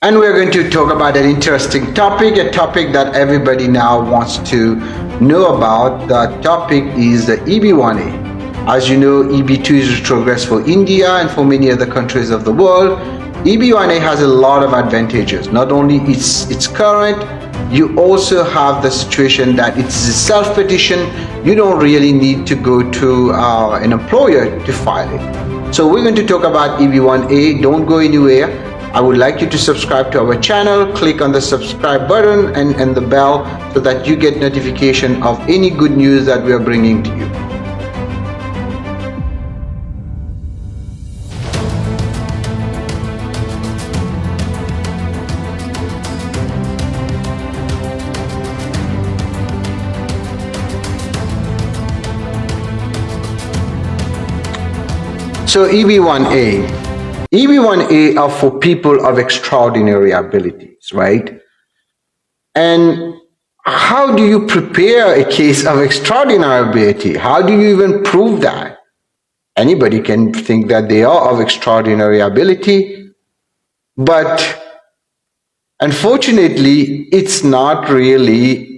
And we're going to talk about an interesting topic, a topic that everybody now wants to know about. The topic is the EB1A. As you know, EB2 is retrogress for India and for many other countries of the world. EB1A has a lot of advantages. Not only it's current, you also have the situation that it's a self-petition. You don't really need to go to an employer to file it. So we're going to talk about EB1A. Don't go anywhere. I would like you to subscribe to our channel, click on the subscribe button and the bell so that you get notification of any good news that we are bringing to you. So EB1A. EB1A are for people of extraordinary abilities, right? And how do you prepare a case of extraordinary ability? How do you even prove that? Anybody can think that they are of extraordinary ability, but unfortunately, it's not really,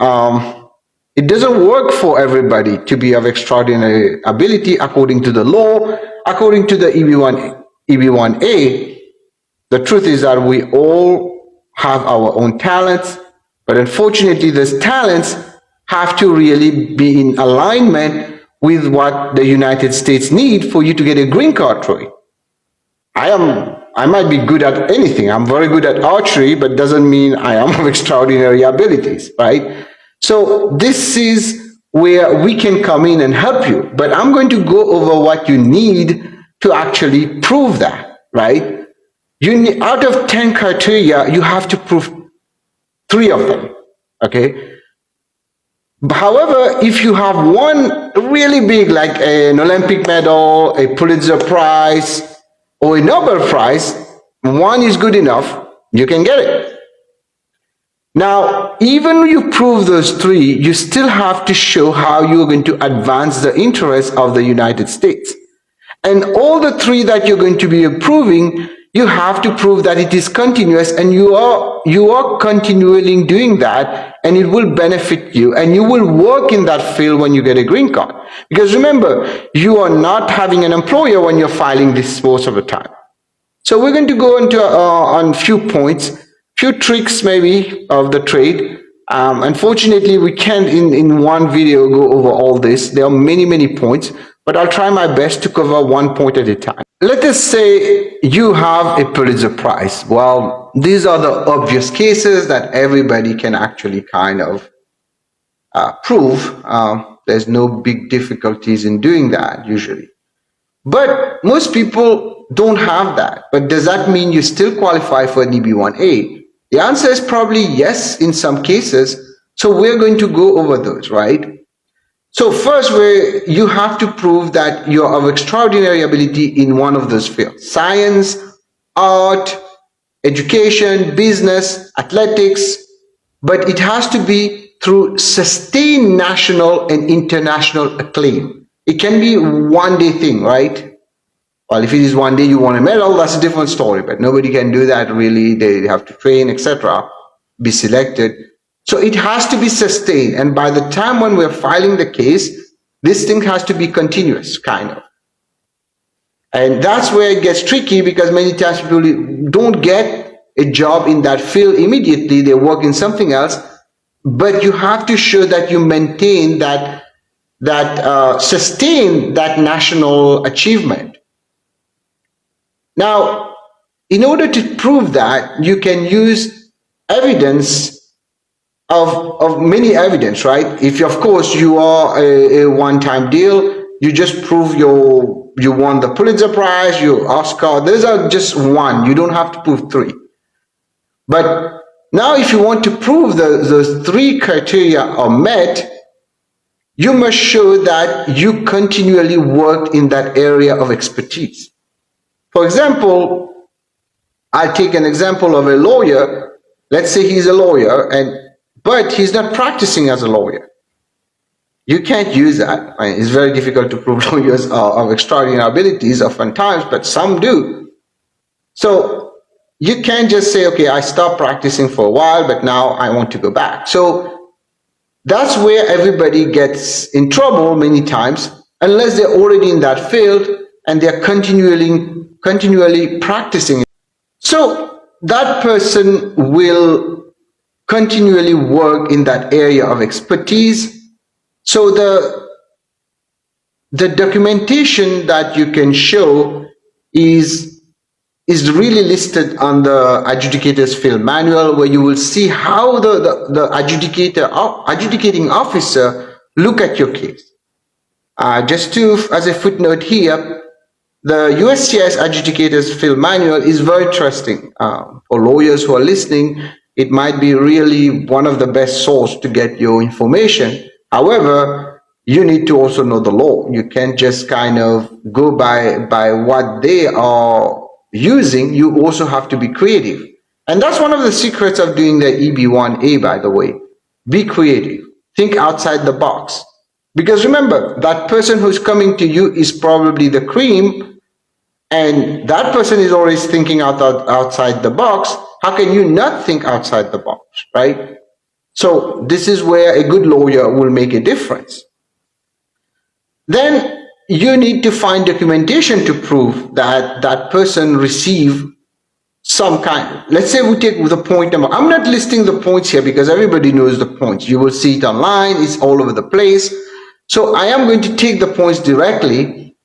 it doesn't work for everybody to be of extraordinary ability according to the law, according to the EB1A. The truth is that we all have our own talents, but unfortunately those talents have to really be in alignment with what the United States need for you to get a green card through it. I might be good at anything. I'm very good at archery, but doesn't mean I am of extraordinary abilities, right? So this is where we can come in and help you, but I'm going to go over what you need to actually prove that, right? You need, out of 10 criteria, you have to prove 3 of them, okay? However, if you have one really big, like an Olympic medal, a Pulitzer Prize, or a Nobel Prize, one is good enough, you can get it. Now, even when you prove those 3, you still have to show how you're going to advance the interests of the United States. And all the 3 that you're going to be approving, you have to prove that it is continuous, and you are continually doing that, and it will benefit you, and you will work in that field when you get a green card. Because remember, you are not having an employer when you're filing this most of the time. So we're going to go into on few points, few tricks maybe of the trade. Unfortunately, we can't in one video go over all this. There are many points, but I'll try my best to cover one point at a time. Let us say you have a Pulitzer Prize. Well, these are the obvious cases that everybody can actually kind of prove. There's no big difficulties in doing that usually. But most people don't have that. But does that mean you still qualify for an EB1A? The answer is probably yes in some cases. So we're going to go over those, right? So first, you have to prove that you're of extraordinary ability in one of those fields: science, art, education, business, athletics, but it has to be through sustained national and international acclaim. It can be one-day thing, right? Well, if it is one day you want a medal, that's a different story, but nobody can do that really. They have to train, etc., be selected. So it has to be sustained. And by the time when we're filing the case, this thing has to be continuous, kind of. And that's where it gets tricky, because many times people don't get a job in that field immediately. They work in something else. But you have to show that you maintain sustain that national achievement. Now, in order to prove that, you can use evidence of many evidence, right? If of course you are a one-time deal, you just prove you won the Pulitzer Prize, you Oscar. Those are just one. You don't have to prove 3. But now, if you want to prove those 3 criteria are met, you must show that you continually worked in that area of expertise. For example, I'll take an example of a lawyer. Let's say he's a lawyer, but he's not practicing as a lawyer. You can't use that. I mean, it's very difficult to prove lawyers of extraordinary abilities oftentimes, but some do. So you can't just say, okay, I stopped practicing for a while, but now I want to go back. So that's where everybody gets in trouble many times, unless they're already in that field and they're continually practicing. So that person will continually work in that area of expertise. So the documentation that you can show is really listed on the adjudicator's field manual, where you will see how the adjudicating officer look at your case. Just as a footnote here, the USCIS adjudicator's field manual is very interesting. For lawyers who are listening, it might be really one of the best source to get your information. However, you need to also know the law. You can't just kind of go by what they are using. You also have to be creative. And that's one of the secrets of doing the EB1A, by the way. Be creative. Think outside the box. Because remember, that person who's coming to you is probably the cream, and that person is always thinking outside the box. How can you not think outside the box, right? So this is where a good lawyer will make a difference. Then you need to find documentation to prove that that person received some kind. Let's say we take the point number. I'm not listing the points here because everybody knows the points. You will see it online. It's all over the place. So I am going to take the points directly.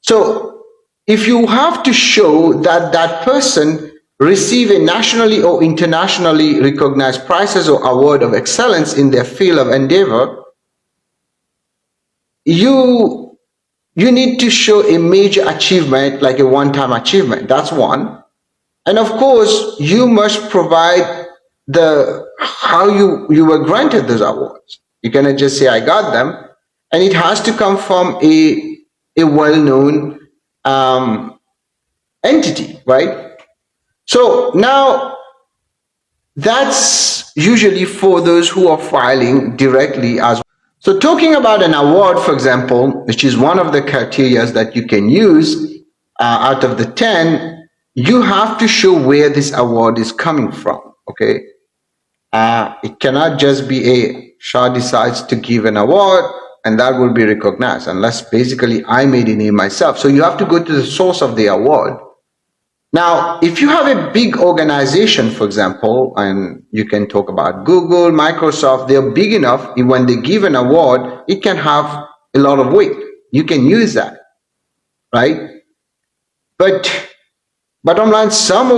So if you have to show that that person received a nationally or internationally recognized prizes or award of excellence in their field of endeavor, you need to show a major achievement, like a one-time achievement. That's one. And of course, you must provide how you were granted those awards. You cannot just say, I got them. And it has to come from a well-known entity, right? So now that's usually for those who are filing directly as well. So talking about an award, for example, which is one of the criteria that you can use out of the 10, you have to show where this award is coming from, okay? It cannot just be a Shah decides to give an award and that will be recognized, unless basically I made a name myself. So you have to go to the source of the award. Now, if you have a big organization, for example, and you can talk about Google, Microsoft, they're big enough, when they give an award, it can have a lot of weight. You can use that, right? But bottom line, some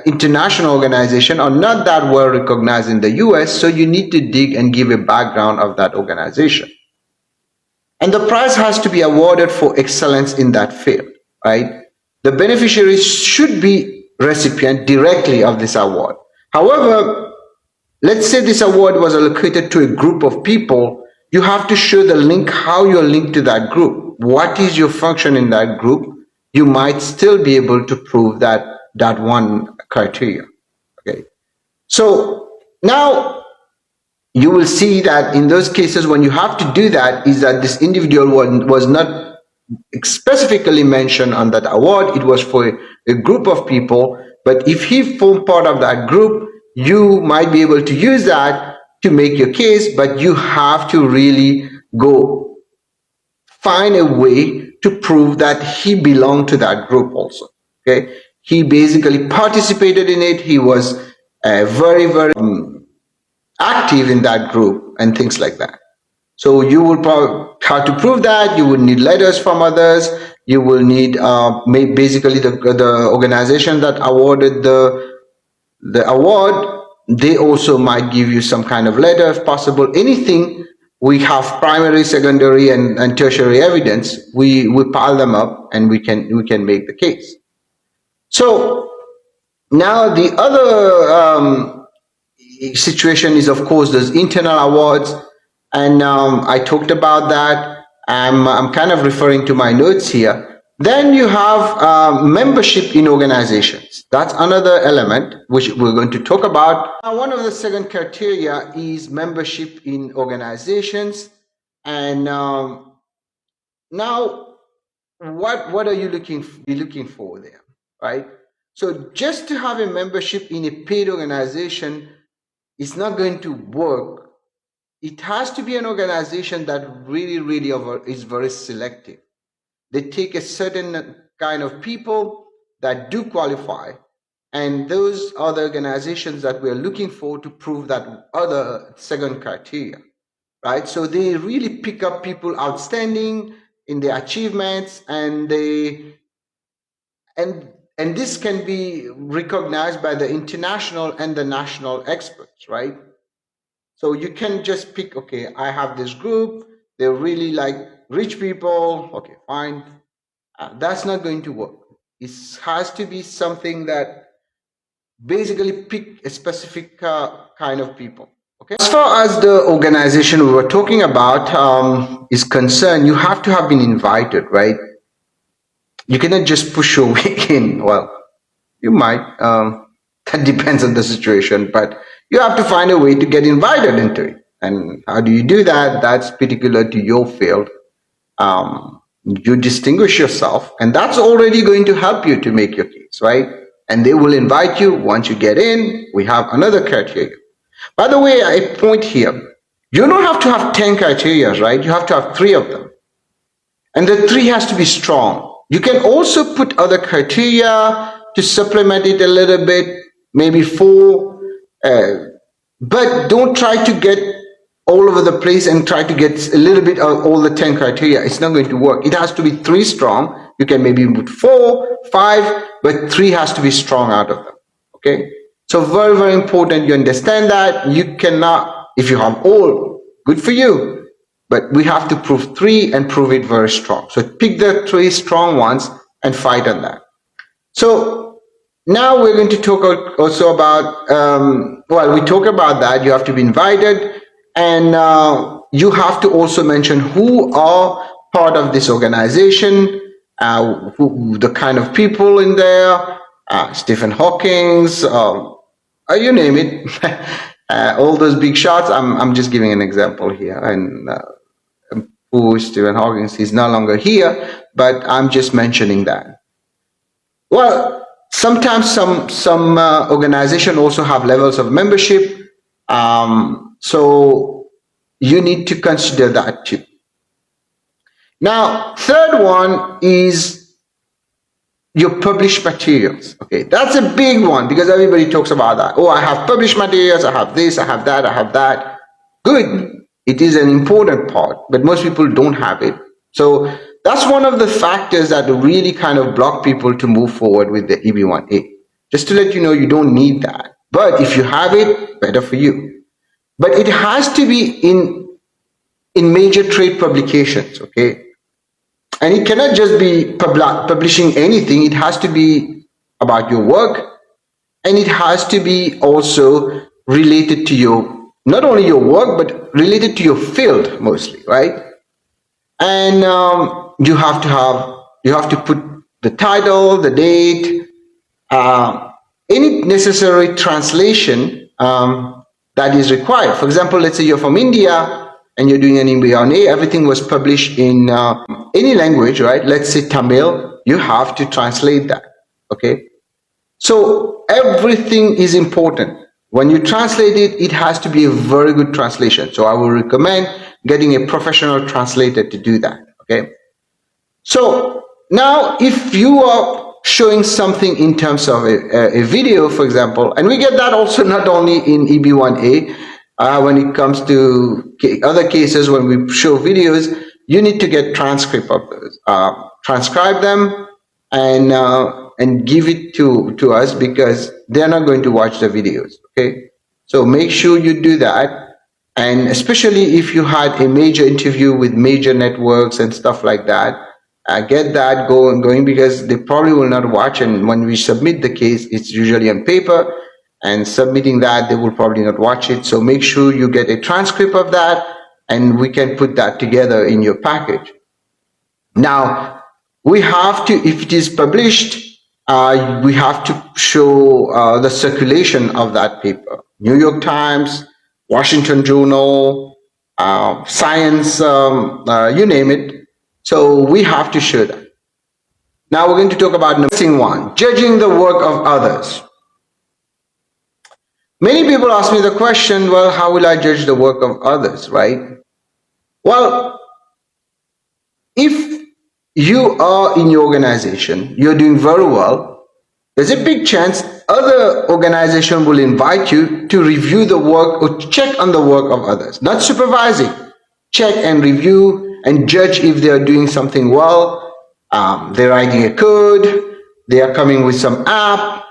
international organizations are not that well recognized in the US, so you need to dig and give a background of that organization. And the prize has to be awarded for excellence in that field, right? The beneficiaries should be recipient directly of this award. However, let's say this award was allocated to a group of people. You have to show the link, how you're linked to that group. What is your function in that group? You might still be able to prove that one criteria, okay? So now you will see that in those cases, when you have to do that, is that this individual was not specifically mentioned on that award. It was for a group of people, but if he formed part of that group, you might be able to use that to make your case, but you have to really go find a way to prove that he belonged to that group also, okay? He basically participated in it. He was very, very active in that group and things like that. So you will probably have to prove that. You will need letters from others. You will need basically the organization that awarded the award. They also might give you some kind of letter if possible. Anything. We have primary, secondary, and tertiary evidence. We pile them up and we can make the case. So now the other situation is, of course, those internal awards, and I talked about that. I'm kind of referring to my notes here. Then you have membership in organizations. That's another element which we're going to talk about. Now, one of the second criteria is membership in organizations. And now, what are you looking for there, right? So just to have a membership in a paid organization is not going to work. It has to be an organization that really is very selective. They take a certain kind of people that do qualify, and those are the organizations that we're looking for to prove that other second criteria, right? So they really pick up people outstanding in their achievements, and this can be recognized by the international and the national experts, right? So you can just pick, okay, I have this group, they're really like rich people, okay, fine. That's not going to work. It has to be something that basically pick a specific kind of people. Okay. As far as the organization we were talking about is concerned, you have to have been invited, right? You cannot just push your way in. Well, you might. That depends on the situation, but you have to find a way to get invited into it. And how do you do that? That's particular to your field. You distinguish yourself, and that's already going to help you to make your case, right? And they will invite you. Once you get in, we have another criteria. By the way, a point here, you don't have to have 10 criteria, right? You have to have 3 of them. And the 3 has to be strong. You can also put other criteria to supplement it a little bit, maybe 4, but don't try to get all over the place and try to get a little bit of all the 10 criteria. It's not going to work. It has to be 3 strong. You can maybe put 4, 5, but 3 has to be strong out of them. Okay? So very important you understand that. You cannot, if you have all, good for you. But we have to prove 3 and prove it very strong. So pick the 3 strong ones and fight on that. So now we're going to talk also about, we talk about that. You have to be invited, and you have to also mention who are part of this organization, the kind of people in there, Stephen Hawking's, you name it, all those big shots. I'm just giving an example here, and who is Stephen Hawking? He's no longer here, but I'm just mentioning that. Well, sometimes some organization also have levels of membership, so you need to consider that too. Now, third one is your published materials. Okay, that's a big one because everybody talks about that. Oh, I have published materials, I have this, I have that, I have that. Good. It is an important part, but most people don't have it. So that's one of the factors that really kind of block people to move forward with the EB1A. Just to let you know, you don't need that. But if you have it, better for you. But it has to be in major trade publications, okay? And it cannot just be publishing anything. It has to be about your work, and it has to be also related to your, not only your work, but related to your field mostly, right? And you have to put the title, the date, any necessary translation that is required. For example, let's say you're from India and you're doing an EB1A, everything was published in any language, right? Let's say Tamil, you have to translate that, okay? So everything is important. When you translate it, it has to be a very good translation. So I will recommend getting a professional translator to do that, okay? So now if you are showing something in terms of a video, for example, and we get that also not only in EB1A, when it comes to other cases, when we show videos, you need to get transcript of those, transcribe them, and give it to us because they're not going to watch the videos, okay? So make sure you do that, and especially if you had a major interview with major networks and stuff like that, get that going because they probably will not watch, and when we submit the case, it's usually on paper, and submitting that, they will probably not watch it. So make sure you get a transcript of that, and we can put that together in your package. Now, we have to, if it is published, we have to show the circulation of that paper. New York Times, Washington Journal, Science, you name it. So we have to show that. Now we're going to talk about number one, judging the work of others. Many people ask me the question, well, how will I judge the work of others, right? Well, if you are in your organization, you're doing very well, there's a big chance other organization will invite you to review the work or check on the work of others. Not supervising, check and review and judge if they are doing something well. They're writing a code, they are coming with some app,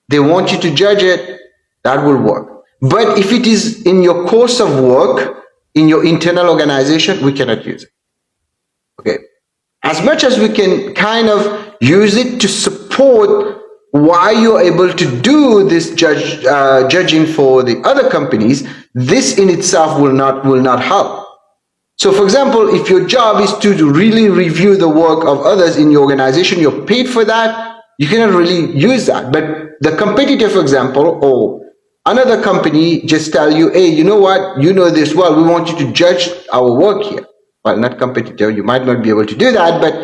they want you to judge it, that will work. But if it is in your course of work, in your internal organization, we cannot use it. Okay. As much as we can kind of use it to support why you're able to do this judging for the other companies, this in itself will not help. So for example, if your job is to really review the work of others in your organization, you're paid for that, you cannot really use that. But the competitor, for example, or another company just tell you, hey, you know what, you know this well, we want you to judge our work here. Well, not competitor, you might not be able to do that, but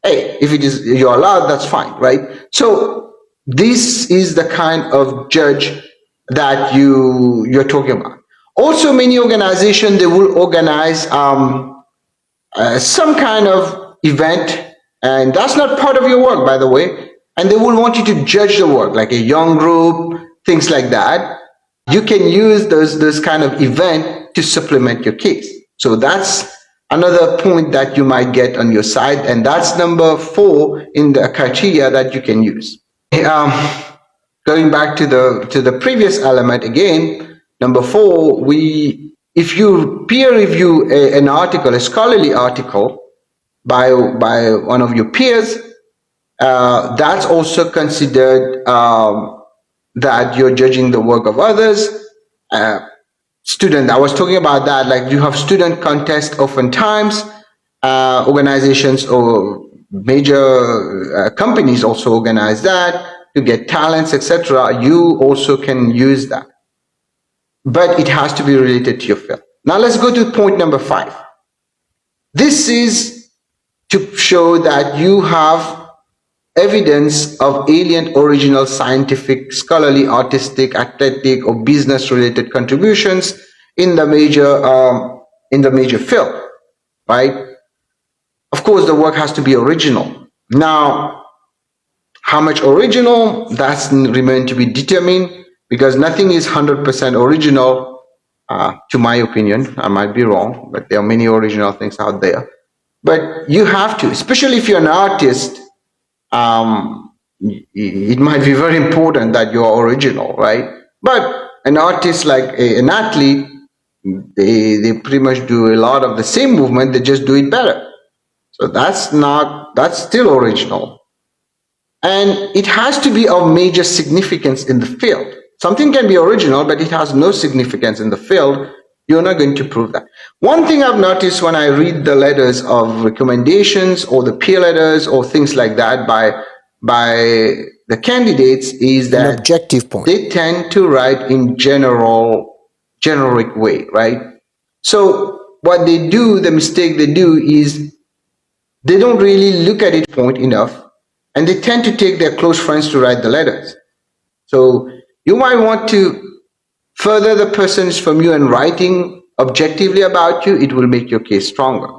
hey, if it is you're allowed, that's fine, right? So this is the kind of judge that you're talking about. Also, many organizations, they will organize some kind of event, and that's not part of your work, by the way, and they will want you to judge the work, like a young group, things like that. You can use those kind of event to supplement your case. So that's another point that you might get on your side, and that's number 4 in the criteria that you can use. Going back to the previous element again, number 4, if you peer review an article, a scholarly article by one of your peers, that's also considered that you're judging the work of others. Student, I was talking about that, like you have student contests oftentimes, organizations or major companies also organize that to get talents, etc. You also can use that, but it has to be related to your field. Now let's go to point number 5. This is to show that you have evidence of alien original scientific, scholarly, artistic, athletic, or business-related contributions in the major field, right? Of course, the work has to be original. Now, how much original? That's remain to be determined, because nothing is 100% original, to my opinion. I might be wrong, but there are many original things out there. But you have to, especially if you're an artist, it might be very important that you are original, right? But an artist, like an athlete, they pretty much do a lot of the same movement, they just do it better. So that's still original. And it has to be of major significance in the field. Something can be original, but it has no significance in the field. You're not going to prove that. One thing I've noticed when I read the letters of recommendations or the peer letters or things like that by the candidates is that an objective point. They tend to write in generic way, right? So what they do, the mistake they do is they don't really look at it point enough, and they tend to take their close friends to write the letters. So you might want to further the persons from you and writing objectively about you. It will make your case stronger.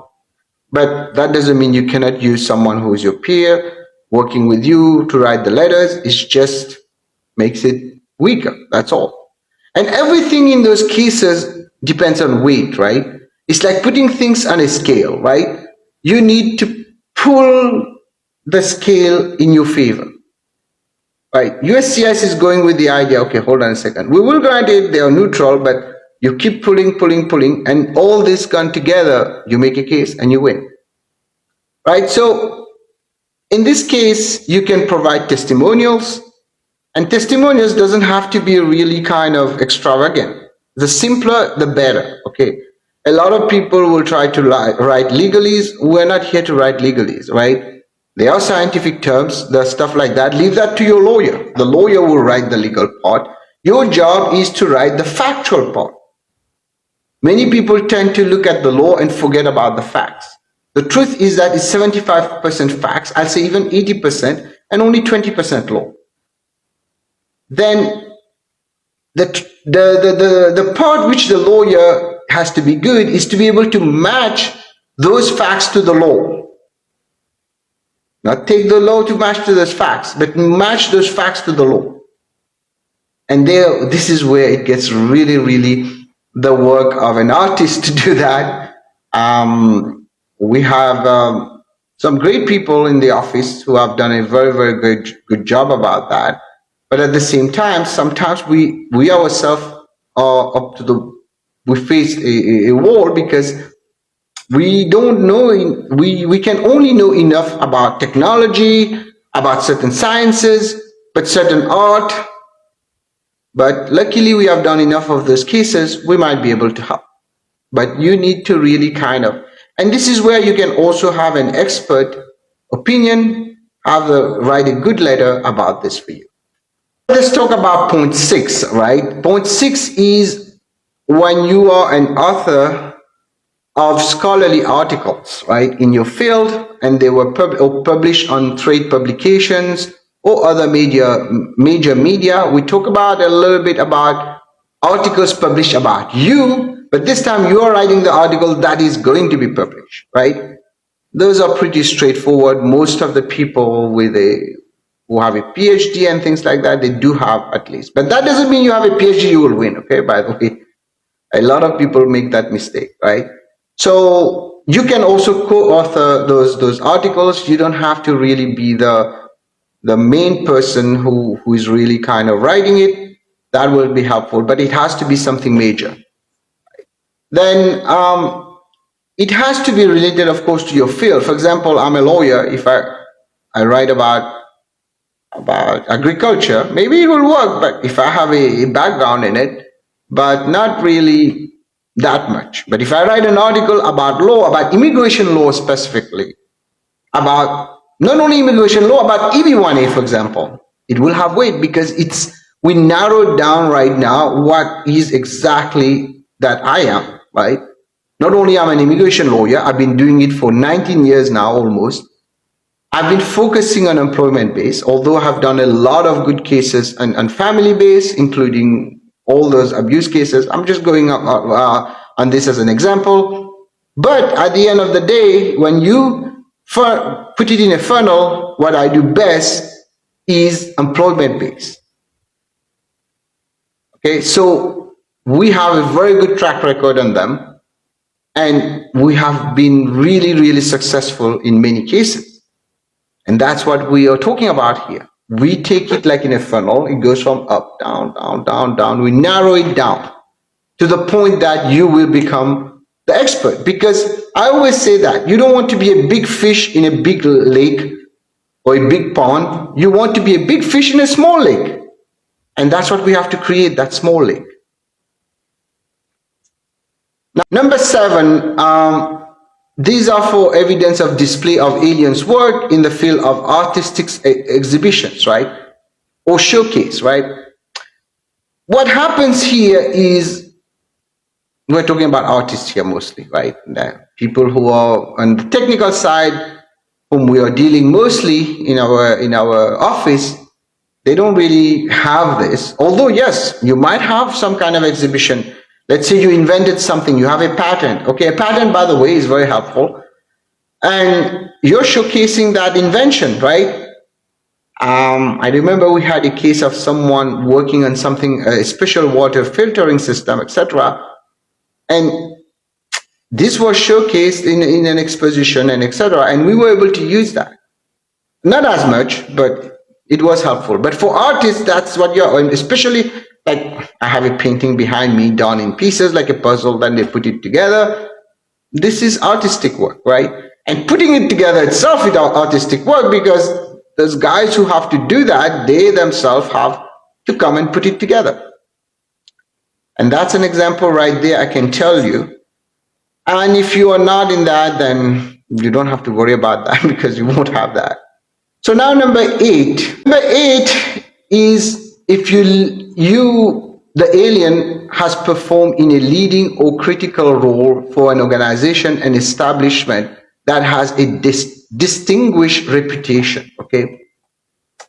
But that doesn't mean you cannot use someone who is your peer working with you to write the letters. It just makes it weaker. That's all. And everything in those cases depends on weight, right? It's like putting things on a scale, right? You need to pull the scale in your favor. Right, USCIS is going with the idea, okay, hold on a second. We will grant it, they are neutral, but you keep pulling, and all this gone together, you make a case and you win. Right, so in this case, you can provide testimonials, and testimonials doesn't have to be really kind of extravagant. The simpler, the better, okay? A lot of people will try to write legalese. We're not here to write legalese, right? There are scientific terms, the stuff like that. Leave that to your lawyer. The lawyer will write the legal part. Your job is to write the factual part. Many people tend to look at the law and forget about the facts. The truth is that it's 75% facts, I'll say even 80%, and only 20% law. Then the part which the lawyer has to be good is to be able to match those facts to the law. Not take the law to match to those facts, but match those facts to the law. And this is where it gets really, really the work of an artist to do that. We have some great people in the office who have done a very, very good job about that. But at the same time, sometimes we ourselves are we face a wall because we don't know, we can only know enough about technology, about certain sciences, but certain art. But luckily we have done enough of those cases, we might be able to help. But you need to really and this is where you can also have an expert opinion, write a good letter about this for you. Let's talk about point 6, right? Point 6 is when you are an author of scholarly articles, right, in your field, and they were published on trade publications or other major media. We talk about a little bit about articles published about you, but this time you are writing the article that is going to be published, right? Those are pretty straightforward. Most of the people who have a PhD and things like that, they do have at least. But that doesn't mean you have a PhD, you will win, okay? By the way, a lot of people make that mistake, right? So you can also co-author those articles. You don't have to really be the main person who is really writing it. That will be helpful, but it has to be something major. Then it has to be related, of course, to your field. For example, I'm a lawyer. If I write about agriculture, maybe it will work, but if I have a background in it, but not really that much. But if I write an article about law, about immigration law specifically, about not only immigration law, about EB1A, for example, it will have weight because we narrowed down right now what is exactly that I am, right? Not only am I an immigration lawyer, I've been doing it for 19 years now almost. I've been focusing on employment base, although I have done a lot of good cases on family base, including all those abuse cases. I'm just going on this as an example. But at the end of the day, when you put it in a funnel, what I do best is employment based. Okay, so we have a very good track record on them, and we have been really, really successful in many cases. And that's what we are talking about here. We take it like in a funnel. It goes from up, down, down, down, down. We narrow it down to the point that you will become the expert. Because I always say that you don't want to be a big fish in a big lake or a big pond. You want to be a big fish in a small lake. And that's what we have to create, that small lake. Now, number 7, these are for evidence of display of aliens' work in the field of artistic exhibitions, right? Or showcase, right? What happens here is, we're talking about artists here mostly, right? People who are on the technical side, whom we are dealing mostly in our office, they don't really have this. Although, yes, you might have some kind of exhibition. Let's say you invented something, you have a patent. Okay, a patent, by the way, is very helpful. And you're showcasing that invention, right? I remember we had a case of someone working on something, a special water filtering system, etc. And this was showcased in an exposition and etc. And we were able to use that. Not as much, but it was helpful. But for artists, that's what you're, especially like I have a painting behind me done in pieces like a puzzle, then they put it together. This is artistic work, right? And putting it together itself is artistic work because those guys who have to do that, they themselves have to come and put it together. And that's an example right there, I can tell you. And if you are not in that, then you don't have to worry about that because you won't have that. So now number 8. Number 8 is if the alien has performed in a leading or critical role for an organization, an establishment that has a distinguished reputation. Okay,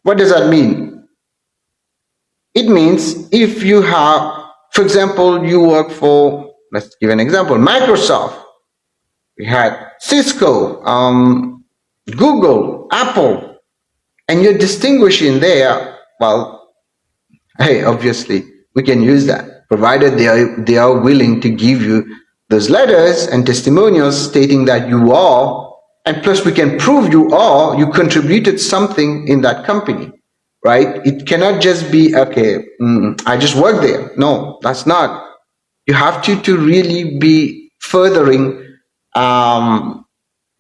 what does that mean? It means if you have, for example, you work for, let's give an example, Microsoft, we had Cisco, Google, Apple, and you're distinguishing there, well, hey, obviously we can use that, provided they are willing to give you those letters and testimonials stating that you are, and plus we can prove you contributed something in that company, right? It cannot just be, okay, I just work there. No, that's not. You have to really be furthering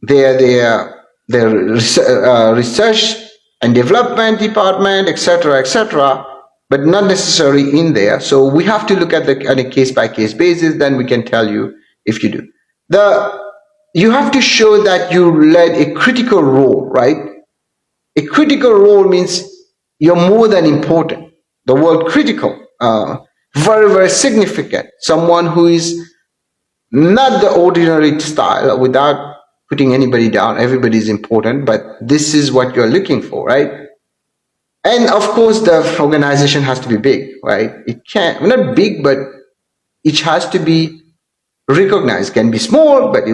their research and development department, etc., but not necessarily in there. So we have to look at on a case by case basis. Then we can tell you if you do. You have to show that you led a critical role, right? A critical role means you're more than important. The word critical, very, very significant. Someone who is not the ordinary style, without putting anybody down. Everybody is important, but this is what you're looking for, right? And of course, the organization has to be big, right? It can't, not big, but it has to be recognized. It can be small, but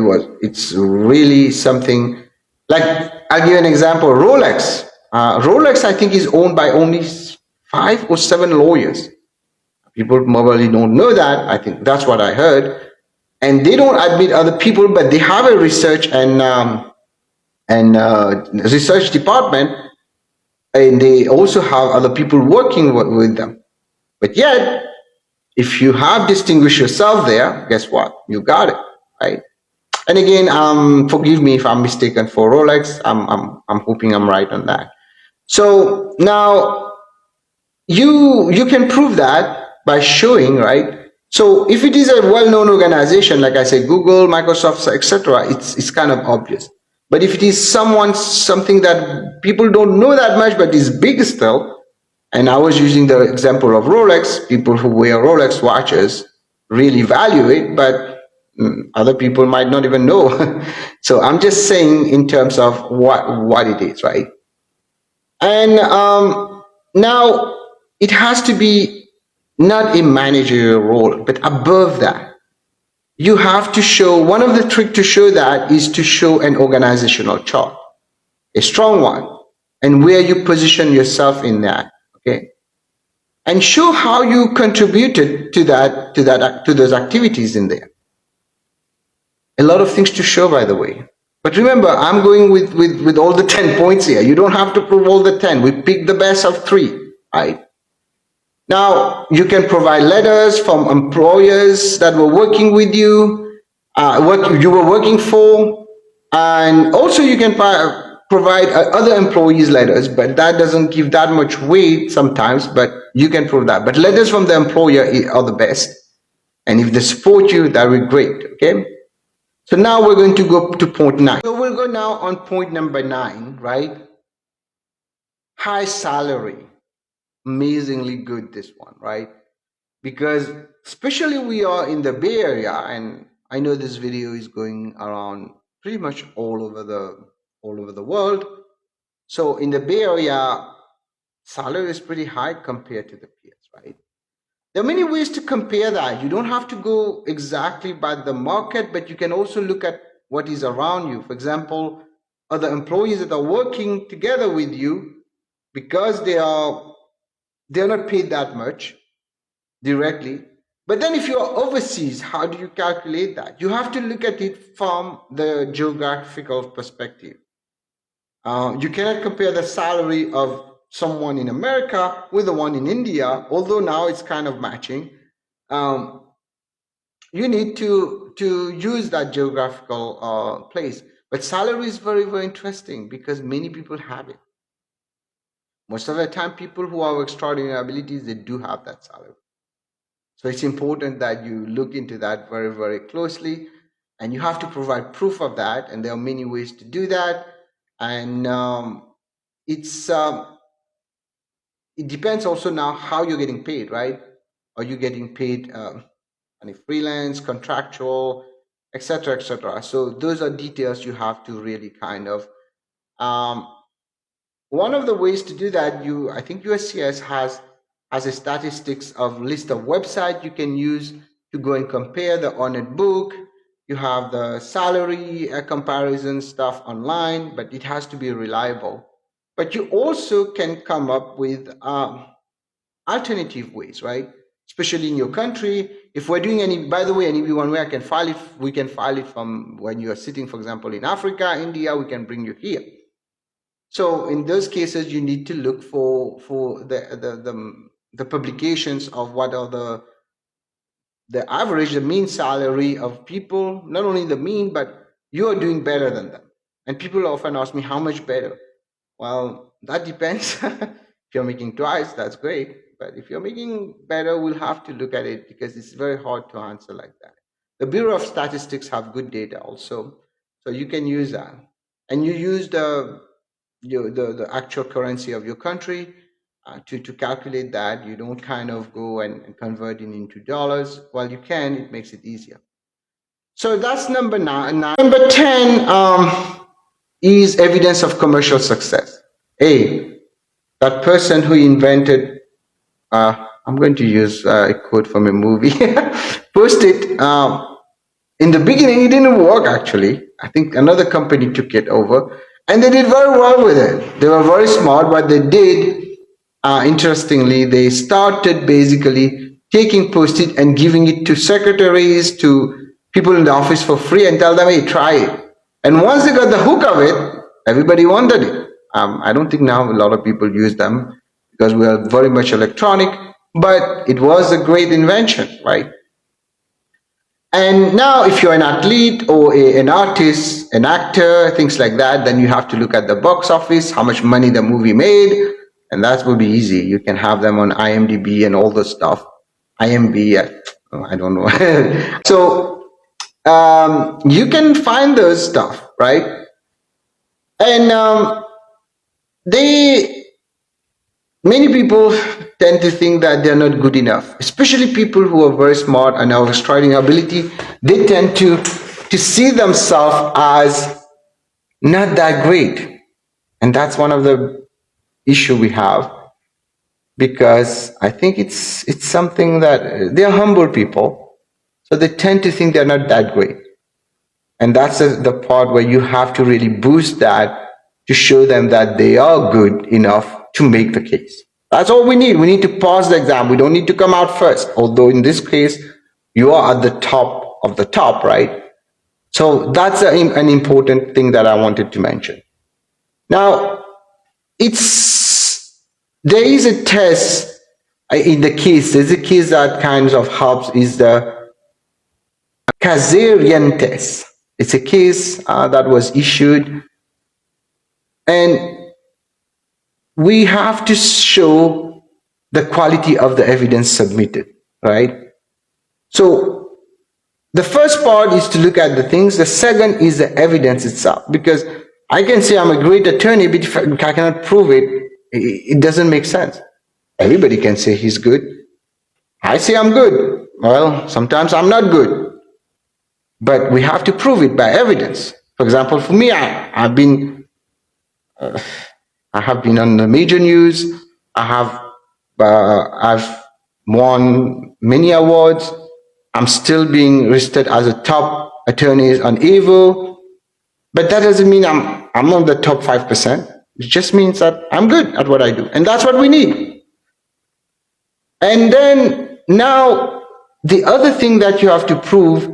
it's really something. Like, I'll give you an example. Rolex. Rolex, I think, is owned by only 5 or 7 lawyers. People probably don't know that. I think that's what I heard. And they don't admit other people, but they have a research and research department, and they also have other people working with them. But yet, if you have distinguished yourself there, guess what? You got it, right? And again, forgive me if I'm mistaken for Rolex. I'm hoping I'm right on that. So now you can prove that by showing, right? So if it is a well-known organization, like I said, Google, Microsoft, etc., it's kind of obvious. But if it is something that people don't know that much, but is big still, and I was using the example of Rolex, people who wear Rolex watches really value it, but other people might not even know. So I'm just saying in terms of what it is, right? And now it has to be not a managerial role, but above that. You have to show, one of the tricks to show that is to show an organizational chart, a strong one, and where you position yourself in that, okay? And show how you contributed to those activities in there. A lot of things to show, by the way. But remember, I'm going with all the 10 points here. You don't have to prove all the 10. We pick the best of 3, right? Now, you can provide letters from employers that were working with you, you were working for, and also you can provide other employees' letters, but that doesn't give that much weight sometimes, but you can prove that. But letters from the employer are the best, and if they support you, that would be great, okay? So now we're going to go to point 9. So we'll go now on point number 9, right? High salary. Amazingly good, this one, right? Because especially we are in the Bay Area, and I know this video is going around pretty much all over the world. So in the Bay Area, salary is pretty high compared to the peers, right? There are many ways to compare that. You don't have to go exactly by the market, but you can also look at what is around you. For example, other employees that are working together with you, because they're not paid that much directly. But then if you are overseas, how do you calculate that? You have to look at it from the geographical perspective. You cannot compare the salary of someone in America with the one in India, although now it's kind of matching. You need to use that geographical place. But salary is very, very interesting because many people have it. Most of the time, people who have extraordinary abilities, they do have that salary. So it's important that you look into that very, very closely, and you have to provide proof of that. And there are many ways to do that. And it depends also now how you're getting paid, right? Are you getting paid on a freelance, contractual, etc., etc. So those are details you have to really kind of. One of the ways to do that, I think USCIS has a statistics of list of websites you can use to go and compare the honored book. You have the salary comparison stuff online, but it has to be reliable. But you also can come up with alternative ways, right? Especially in your country. If we're doing any, by the way, an EB1A, we can file it from when you are sitting, for example, in Africa, India, we can bring you here. So in those cases, you need to look for the publications of what are the average, the mean salary of people, not only the mean, but you are doing better than them. And people often ask me, how much better? Well, that depends. If you're making twice, that's great. But if you're making better, we'll have to look at it because it's very hard to answer like that. The Bureau of Statistics have good data also. So you can use that. And you use the actual currency of your country to calculate that. You don't kind of go and convert it into dollars. Well, you can, it makes it easier. So that's number 9. Number 10 is evidence of commercial success. That person who invented, I'm going to use a quote from a movie, posted, in the beginning it didn't work actually. I think another company took it over and they did very well with it. They were very smart. What they did, interestingly, they started basically taking post-it and giving it to secretaries, to people in the office for free and tell them, hey, try it. And once they got the hook of it, everybody wanted it. I don't think now a lot of people use them because we are very much electronic, but it was a great invention, right? And now if you're an athlete or an artist, an actor, things like that, then you have to look at the box office, how much money the movie made, and that will be easy. You can have them on IMDb and all the stuff. IMB, I don't know. So you can find those stuff, right? And many people tend to think that they're not good enough, especially people who are very smart and have extraordinary ability. They tend to see themselves as not that great. And that's one of the issue we have, because I think it's something that they're humble people. So they tend to think they're not that great. And that's the part where you have to really boost that to show them that they are good enough to make the case. That's all we need. We need to pass the exam. We don't need to come out first. Although in this case, you are at the top of the top, right? So that's an important thing that I wanted to mention. Now, there is a test in the case. There's a case that kind of helps, is the Kazarian test. It's a case that was issued, and we have to show the quality of the evidence submitted, right? So the first part is to look at the things. The second is the evidence itself, because I can say I'm a great attorney, but if I cannot prove it, it doesn't make sense. Everybody can say he's good. I say I'm good. Well, sometimes I'm not good, but we have to prove it by evidence. For example, for me, I have been on the major news. I've won many awards. I'm still being listed as a top attorney on AVO, but that doesn't mean I'm on the top 5%. It just means that I'm good at what I do, and that's what we need. And then now the other thing that you have to prove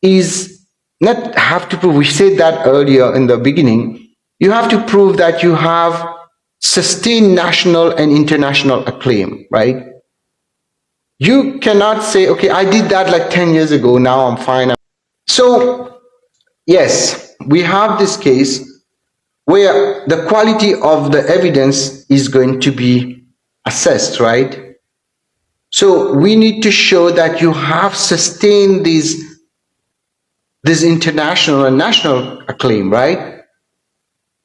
is not have to prove. We said that earlier in the beginning. You have to prove that you have sustained national and international acclaim, right? You cannot say, okay, I did that like 10 years ago, now I'm fine. So, yes, we have this case where the quality of the evidence is going to be assessed, right? So we need to show that you have sustained this international and national acclaim, right?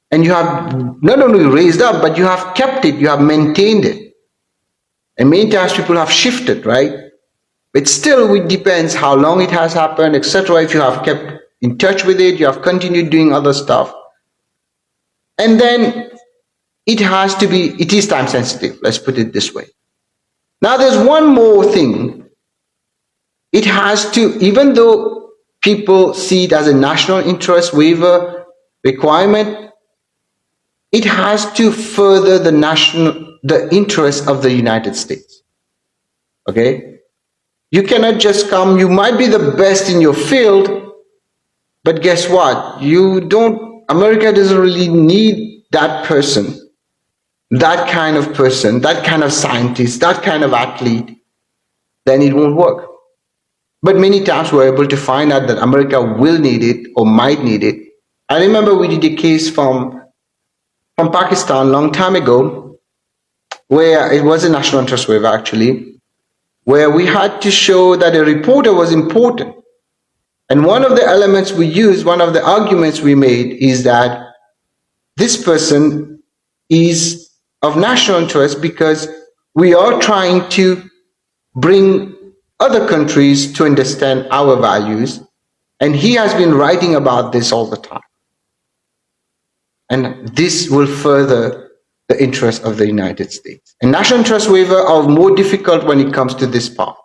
And you have not only raised up, but you have kept it, you have maintained it. And many times people have shifted, right? But still, it depends how long it has happened, etc. If you have kept in touch with it, you have continued doing other stuff. And then it is time sensitive, let's put it this way. Now there's one more thing. It has to, even though people see it as a national interest waiver requirement, it has to further the interest of the United States. Okay? You cannot just come, you might be the best in your field, but guess what? America doesn't really need that person, that kind of scientist, that kind of athlete, then it won't work. But many times we're able to find out that America will need it or might need it. I remember we did a case from Pakistan a long time ago, where it was a national interest waiver actually, where we had to show that a reporter was important. And one of the elements we used, one of the arguments we made is that this person is of national interest because we are trying to bring other countries to understand our values, and he has been writing about this all the time. And this will further the interest of the United States. And national interest waiver are more difficult when it comes to this part,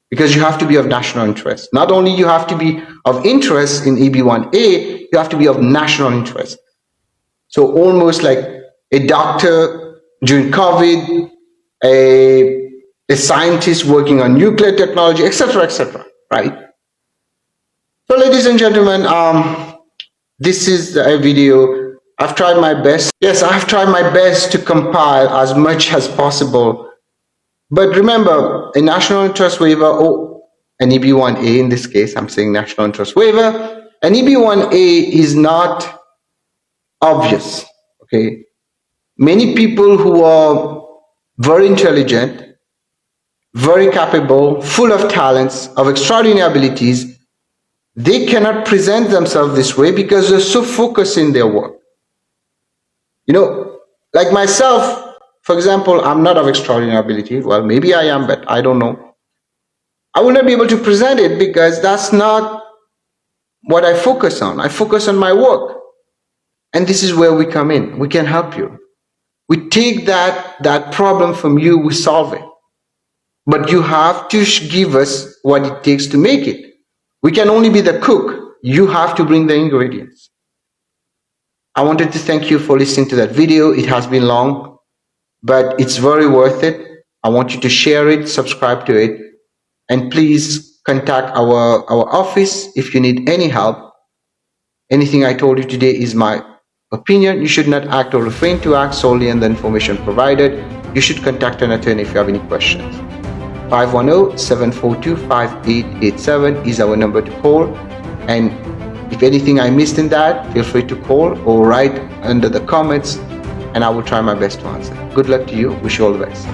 because you have to be of national interest. Not only you have to be of interest in EB1A, you have to be of national interest. So almost like a doctor during COVID, a scientist working on nuclear technology, etc., right? So ladies and gentlemen, this is a video. I've tried my best. Yes, I've tried my best to compile as much as possible. But remember, a national interest waiver, or an EB1A in this case, I'm saying national interest waiver, an EB1A is not obvious, okay? Many people who are very intelligent, very capable, full of talents, of extraordinary abilities, they cannot present themselves this way because they're so focused in their work. You know, like myself, for example, I'm not of extraordinary ability. Well, maybe I am, but I don't know. I will not be able to present it because that's not what I focus on. I focus on my work. And this is where we come in. We can help you. We take that problem from you, we solve it. But you have to give us what it takes to make it. We can only be the cook. You have to bring the ingredients. I wanted to thank you for listening to that video. It has been long, but it's very worth it. I want you to share it, subscribe to it, and please contact our office if you need any help. Anything I told you today is my opinion. You should not act or refrain to act solely on the information provided. You should contact an attorney if you have any questions. 510-742-5887 is our number to call. And if anything I missed in that, feel free to call or write under the comments, and I will try my best to answer. Good luck to you. Wish you all the best.